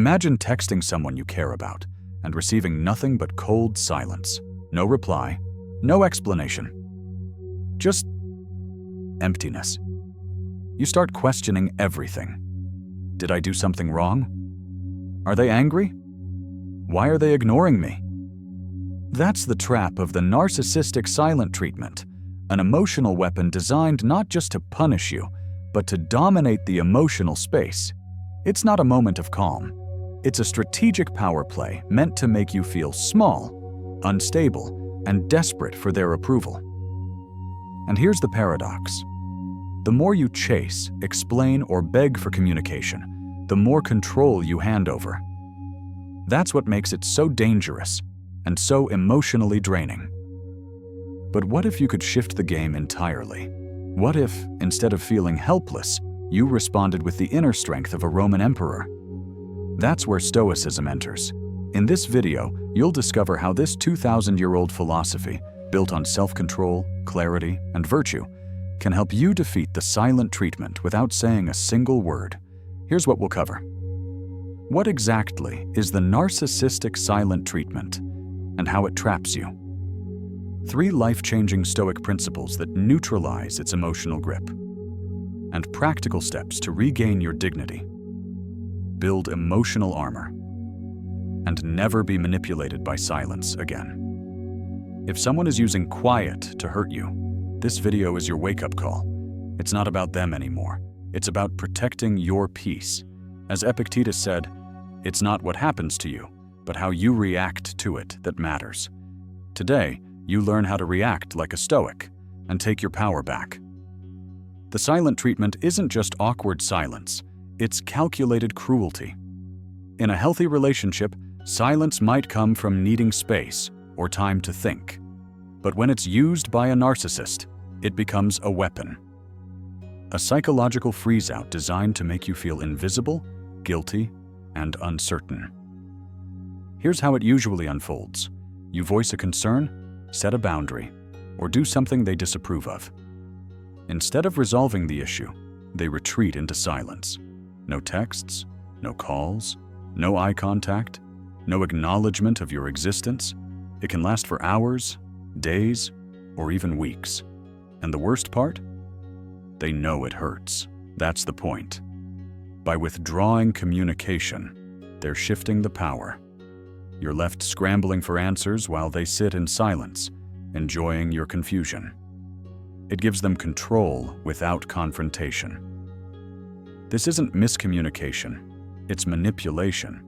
Imagine texting someone you care about and receiving nothing but cold silence. No reply, no explanation. Just emptiness. You start questioning everything. Did I do something wrong? Are they angry? Why are they ignoring me? That's the trap of the narcissistic silent treatment, an emotional weapon designed not just to punish you, but to dominate the emotional space. It's not a moment of calm. It's a strategic power play meant to make you feel small, unstable, and desperate for their approval. And here's the paradox. The more you chase, explain, or beg for communication, the more control you hand over. That's what makes it so dangerous and so emotionally draining. But what if you could shift the game entirely? What if, instead of feeling helpless, you responded with the inner strength of a Roman emperor? That's where Stoicism enters. In this video, you'll discover how this 2,000-year-old philosophy, built on self-control, clarity, and virtue, can help you defeat the silent treatment without saying a single word. Here's what we'll cover. What exactly is the narcissistic silent treatment, and how it traps you? 3 life-changing Stoic principles that neutralize its emotional grip. And practical steps to regain your dignity. Build emotional armor. And never be manipulated by silence again. If someone is using quiet to hurt you, this video is your wake-up call. It's not about them anymore. It's about protecting your peace. As Epictetus said, it's not what happens to you, but how you react to it that matters. Today, you learn how to react like a Stoic and take your power back. The silent treatment isn't just awkward silence, it's calculated cruelty. In a healthy relationship, silence might come from needing space or time to think. But when it's used by a narcissist, it becomes a weapon. A psychological freeze-out designed to make you feel invisible, guilty, and uncertain. Here's how it usually unfolds. You voice a concern, set a boundary, or do something they disapprove of. Instead of resolving the issue, they retreat into silence. No texts, no calls, no eye contact, no acknowledgement of your existence. It can last for hours, days, or even weeks. And the worst part? They know it hurts. That's the point. By withdrawing communication, they're shifting the power. You're left scrambling for answers while they sit in silence, enjoying your confusion. It gives them control without confrontation. This isn't miscommunication, it's manipulation.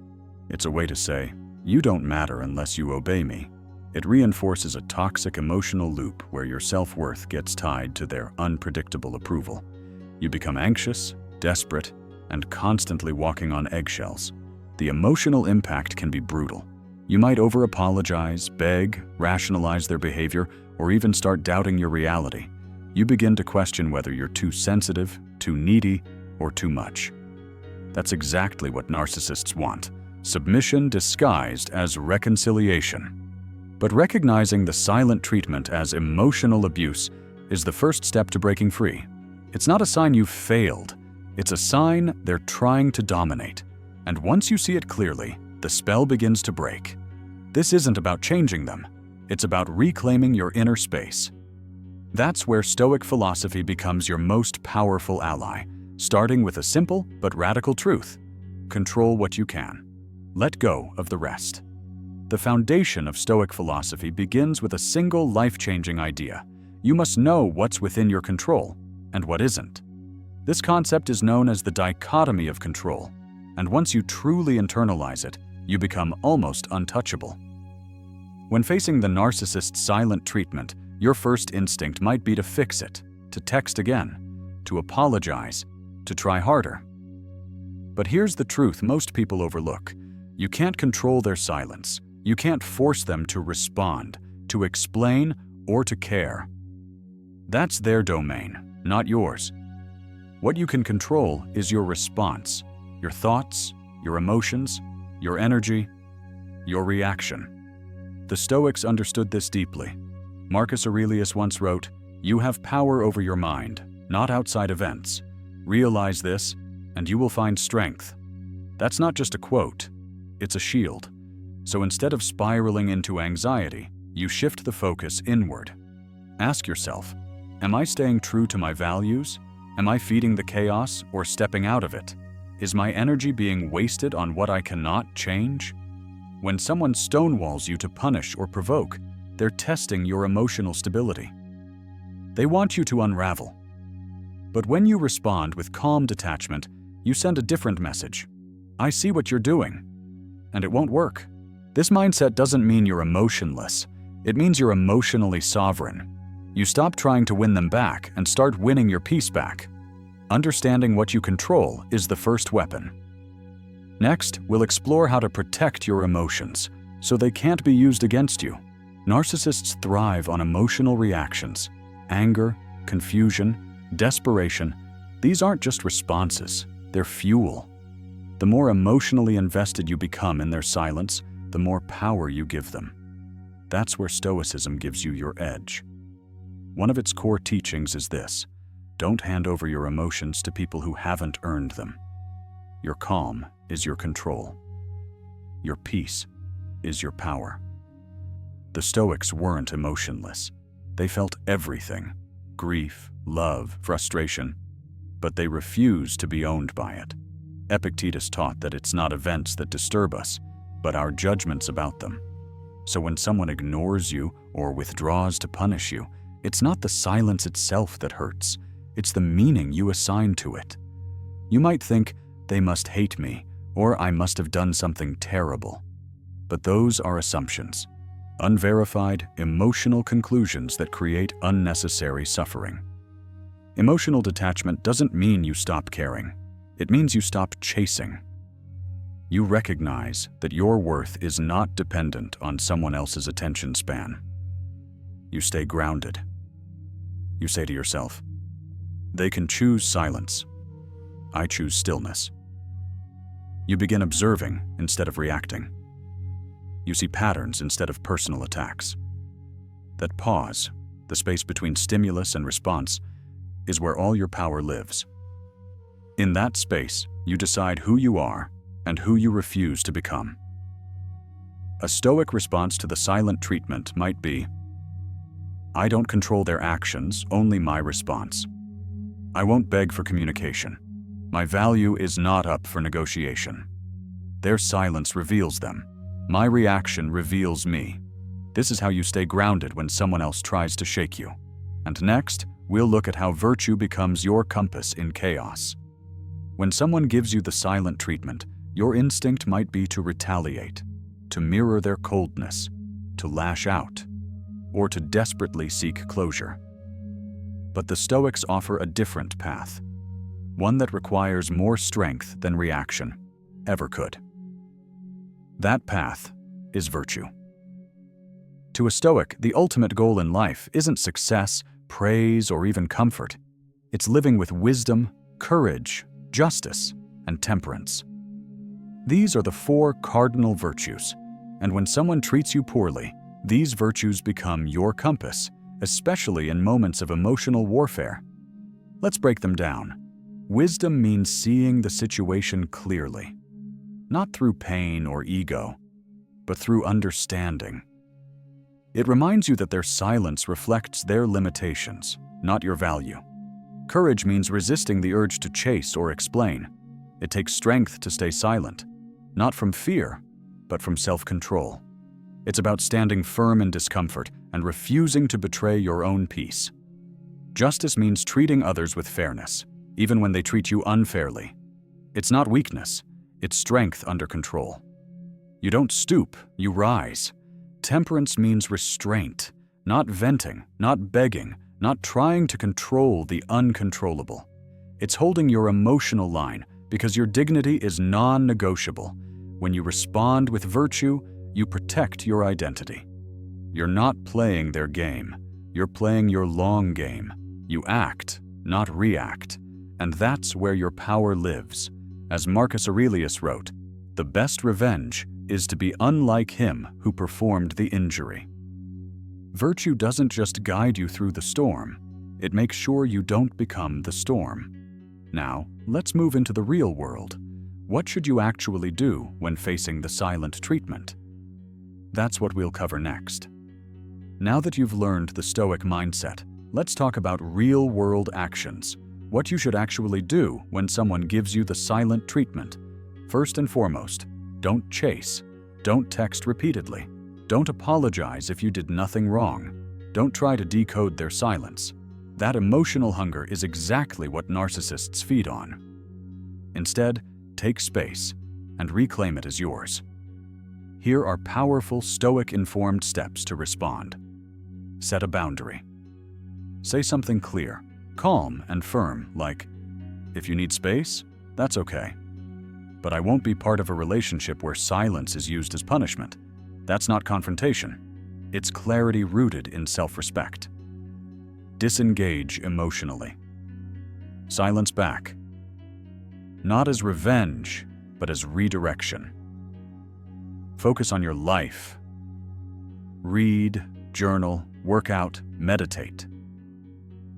It's a way to say, you don't matter unless you obey me. It reinforces a toxic emotional loop where your self-worth gets tied to their unpredictable approval. You become anxious, desperate, and constantly walking on eggshells. The emotional impact can be brutal. You might over-apologize, beg, rationalize their behavior, or even start doubting your reality. You begin to question whether you're too sensitive, too needy, or too much. That's exactly what narcissists want. Submission disguised as reconciliation. But recognizing the silent treatment as emotional abuse is the first step to breaking free. It's not a sign you've failed. It's a sign they're trying to dominate. And once you see it clearly, the spell begins to break. This isn't about changing them. It's about reclaiming your inner space. That's where Stoic philosophy becomes your most powerful ally, starting with a simple but radical truth. Control what you can. Let go of the rest. The foundation of Stoic philosophy begins with a single life-changing idea. You must know what's within your control and what isn't. This concept is known as the dichotomy of control, and once you truly internalize it, you become almost untouchable. When facing the narcissist's silent treatment, your first instinct might be to fix it, to text again, to apologize, to try harder. But here's the truth most people overlook. You can't control their silence. You can't force them to respond, to explain, or to care. That's their domain, not yours. What you can control is your response, your thoughts, your emotions, your energy, your reaction. The Stoics understood this deeply. Marcus Aurelius once wrote, "You have power over your mind, not outside events. Realize this, and you will find strength." That's not just a quote, it's a shield. So instead of spiraling into anxiety, you shift the focus inward. Ask yourself, am I staying true to my values? Am I feeding the chaos or stepping out of it? Is my energy being wasted on what I cannot change? When someone stonewalls you to punish or provoke, they're testing your emotional stability. They want you to unravel. But when you respond with calm detachment, you send a different message. I see what you're doing, and it won't work. This mindset doesn't mean you're emotionless. It means you're emotionally sovereign. You stop trying to win them back and start winning your peace back. Understanding what you control is the first weapon. Next, we'll explore how to protect your emotions so they can't be used against you. Narcissists thrive on emotional reactions. Anger, confusion, desperation. These aren't just responses, they're fuel. The more emotionally invested you become in their silence, the more power you give them. That's where Stoicism gives you your edge. One of its core teachings is this: don't hand over your emotions to people who haven't earned them. Your calm is your control. Your peace is your power. The Stoics weren't emotionless. They felt everything: grief, love, frustration, but they refused to be owned by it. Epictetus taught that it's not events that disturb us, but our judgments about them. So when someone ignores you or withdraws to punish you, it's not the silence itself that hurts, it's the meaning you assign to it. You might think, they must hate me, or I must have done something terrible. But those are assumptions, unverified, emotional conclusions that create unnecessary suffering. Emotional detachment doesn't mean you stop caring. It means you stop chasing. You recognize that your worth is not dependent on someone else's attention span. You stay grounded. You say to yourself, they can choose silence. I choose stillness. You begin observing instead of reacting. You see patterns instead of personal attacks. That pause, the space between stimulus and response, is where all your power lives. In that space, you decide who you are and who you refuse to become. A Stoic response to the silent treatment might be, I don't control their actions, only my response. I won't beg for communication. My value is not up for negotiation. Their silence reveals them. My reaction reveals me. This is how you stay grounded when someone else tries to shake you. And next, we'll look at how virtue becomes your compass in chaos. When someone gives you the silent treatment, your instinct might be to retaliate, to mirror their coldness, to lash out, or to desperately seek closure. But the Stoics offer a different path, one that requires more strength than reaction ever could. That path is virtue. To a Stoic, the ultimate goal in life isn't success, praise, or even comfort. It's living with wisdom, courage, justice, and temperance. These are the 4 cardinal virtues, and when someone treats you poorly, these virtues become your compass, especially in moments of emotional warfare. Let's break them down. Wisdom means seeing the situation clearly, not through pain or ego, but through understanding. It reminds you that their silence reflects their limitations, not your value. Courage means resisting the urge to chase or explain. It takes strength to stay silent, not from fear, but from self-control. It's about standing firm in discomfort and refusing to betray your own peace. Justice means treating others with fairness, even when they treat you unfairly. It's not weakness, it's strength under control. You don't stoop, you rise. Temperance means restraint, not venting, not begging, not trying to control the uncontrollable. It's holding your emotional line because your dignity is non-negotiable. When you respond with virtue, you protect your identity. You're not playing their game. You're playing your long game. You act, not react. And that's where your power lives. As Marcus Aurelius wrote, the best revenge is to be unlike him who performed the injury. Virtue doesn't just guide you through the storm. It makes sure you don't become the storm. Now, let's move into the real world, What should you actually do when facing the silent treatment? That's what we'll cover next. Now that you've learned the Stoic mindset, let's talk about real-world actions. What you should actually do when someone gives you the silent treatment. First and foremost, don't chase. Don't text repeatedly. Don't apologize if you did nothing wrong. Don't try to decode their silence. That emotional hunger is exactly what narcissists feed on. Instead, take space and reclaim it as yours. Here are powerful Stoic-informed steps to respond. Set a boundary. Say something clear, calm, and firm, like, "If you need space, that's okay. But I won't be part of a relationship where silence is used as punishment." That's not confrontation. It's clarity rooted in self-respect. Disengage emotionally. Silence back. Not as revenge, but as redirection. Focus on your life. Read, journal, work out, meditate.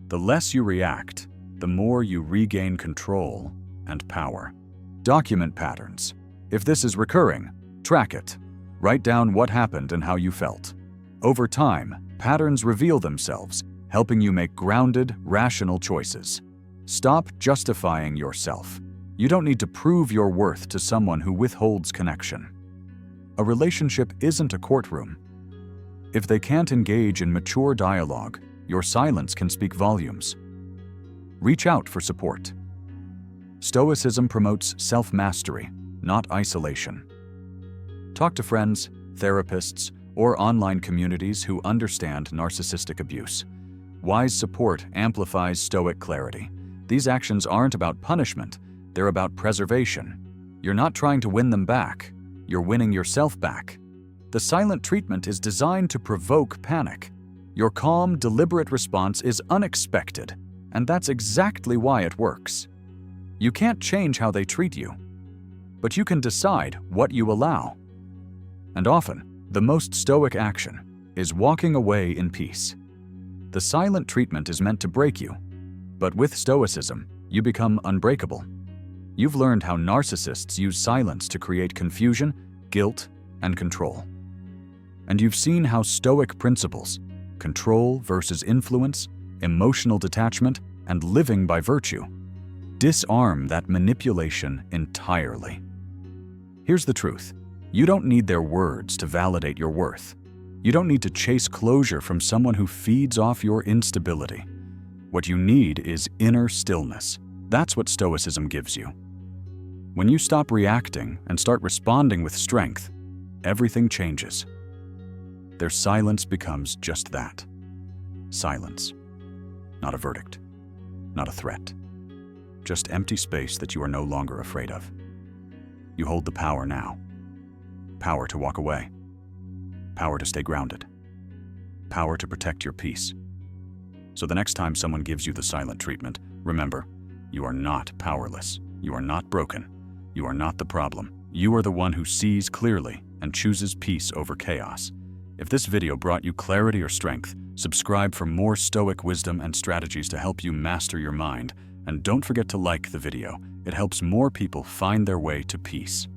The less you react, the more you regain control and power. Document patterns. If this is recurring, track it. Write down what happened and how you felt. Over time, patterns reveal themselves, helping you make grounded, rational choices. Stop justifying yourself. You don't need to prove your worth to someone who withholds connection. A relationship isn't a courtroom. If they can't engage in mature dialogue, your silence can speak volumes. Reach out for support. Stoicism promotes self-mastery, not isolation. Talk to friends, therapists, or online communities who understand narcissistic abuse. Wise support amplifies Stoic clarity. These actions aren't about punishment, they're about preservation. You're not trying to win them back, you're winning yourself back. The silent treatment is designed to provoke panic. Your calm, deliberate response is unexpected, and that's exactly why it works. You can't change how they treat you, but you can decide what you allow. And often, the most Stoic action is walking away in peace. The silent treatment is meant to break you, but with Stoicism, you become unbreakable. You've learned how narcissists use silence to create confusion, guilt, and control. And you've seen how Stoic principles, control versus influence, emotional detachment, and living by virtue, disarm that manipulation entirely. Here's the truth. You don't need their words to validate your worth. You don't need to chase closure from someone who feeds off your instability. What you need is inner stillness. That's what Stoicism gives you. When you stop reacting and start responding with strength, everything changes. Their silence becomes just that. Silence. Not a verdict. Not a threat. Just empty space that you are no longer afraid of. You hold the power now. Power to walk away. Power to stay grounded. Power to protect your peace. So the next time someone gives you the silent treatment, remember, you are not powerless. You are not broken. You are not the problem. You are the one who sees clearly and chooses peace over chaos. If this video brought you clarity or strength, subscribe for more Stoic wisdom and strategies to help you master your mind. And don't forget to like the video. It helps more people find their way to peace.